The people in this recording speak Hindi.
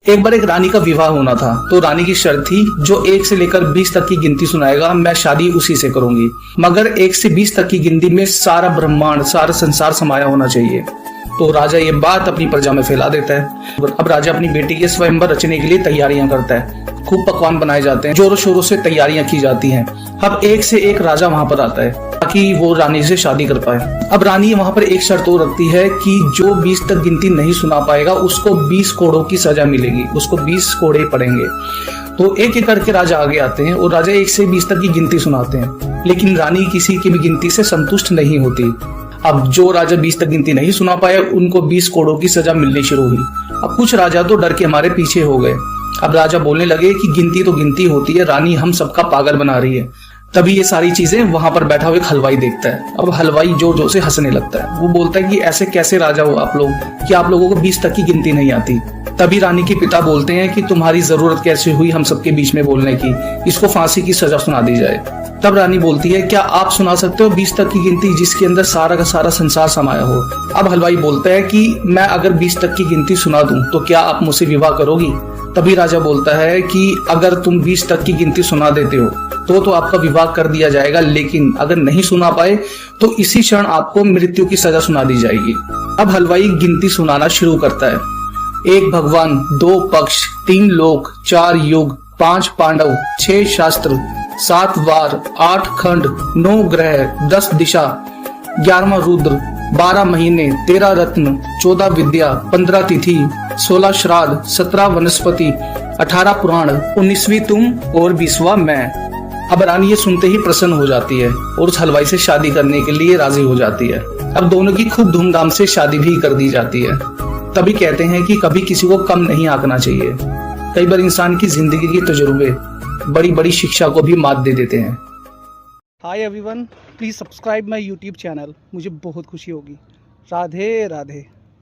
एक बार एक रानी का विवाह होना था, तो रानी की शर्त थी जो 1 से लेकर 20 तक की गिनती सुनाएगा मैं शादी उसी से करूंगी, मगर 1 से 20 तक की गिनती में सारा ब्रह्मांड सारा संसार समाया होना चाहिए। तो राजा ये बात अपनी प्रजा में फैला देता है। अब राजा अपनी बेटी के स्वयंवर रचने के लिए तैयारियां करता है। खूब पकवान बनाए जाते हैं, जोरों शोरों से तैयारियां की जाती हैं। अब एक से एक राजा वहां पर आता है ताकि वो रानी से शादी कर पाए। अब रानी वहां पर एक शर्त और रखती है कि जो 20 तक गिनती नहीं सुना पाएगा उसको 20 कोड़ों की सजा मिलेगी, उसको 20 कोड़े पड़ेंगे। तो एक एक करके राजा आगे आते हैं और राजा 1 से 20 तक की गिनती सुनाते हैं, लेकिन रानी किसी की भी गिनती से संतुष्ट नहीं होती। अब जो राजा 20 तक गिनती नहीं सुना पाए उनको 20 कोड़ों की सजा मिलनी शुरू हुई। अब कुछ राजा तो डर के हमारे पीछे हो गए। अब राजा बोलने लगे कि गिनती तो गिनती होती है, रानी हम सबका पागल बना रही है। तभी ये सारी चीजें वहां पर बैठा हुआ एक हलवाई देखता है। अब हलवाई जोर जोर से हंसने लगता है। वो बोलता है कि ऐसे कैसे राजा हो आप लोग कि आप लोगों को 20 तक की गिनती नहीं आती। तभी रानी के पिता बोलते हैं कि तुम्हारी जरूरत कैसे हुई हम सबके बीच में बोलने की, इसको फांसी की सजा सुना दी जाए। तब रानी बोलती है क्या आप सुना सकते हो 20 तक की गिनती जिसके अंदर सारा का सारा संसार समाया हो। अब हलवाई बोलता है कि मैं अगर 20 तक की गिनती सुना दूं तो क्या आप मुझसे विवाह करोगी। तभी राजा बोलता है कि अगर तुम 20 तक की गिनती सुना देते हो तो आपका विवाह कर दिया जाएगा, लेकिन अगर नहीं सुना पाए तो इसी क्षण आपको मृत्यु की सजा सुना दी जाएगी। अब हलवाई गिनती सुनाना शुरू करता है। 1 भगवान, 2 पक्ष, 3 लोक, 4 युग, 5 पांडव, 6 शास्त्र, 7 वार, 8 खंड, 9 ग्रह, 10 दिशा, 11वां रुद्र, 12 महीने, 13 रत्न, 14 विद्या, 15 तिथि, 16 श्राद्ध, 17 वनस्पति, 18 पुराण, 19वीं तुम और 20वां मैं। अब रानी ये सुनते ही प्रसन्न हो जाती है और उस हलवाई से शादी करने के लिए राजी हो जाती है। अब दोनों की खूब धूमधाम से शादी भी कर दी जाती है। तभी कहते हैं कि कभी किसी को कम नहीं आंकना चाहिए। कई बार इंसान की जिंदगी के तजुर्बे बड़ी बड़ी शिक्षा को भी मात दे देते हैं। Hi everyone, please subscribe my YouTube channel, मुझे बहुत खुशी होगी। राधे राधे।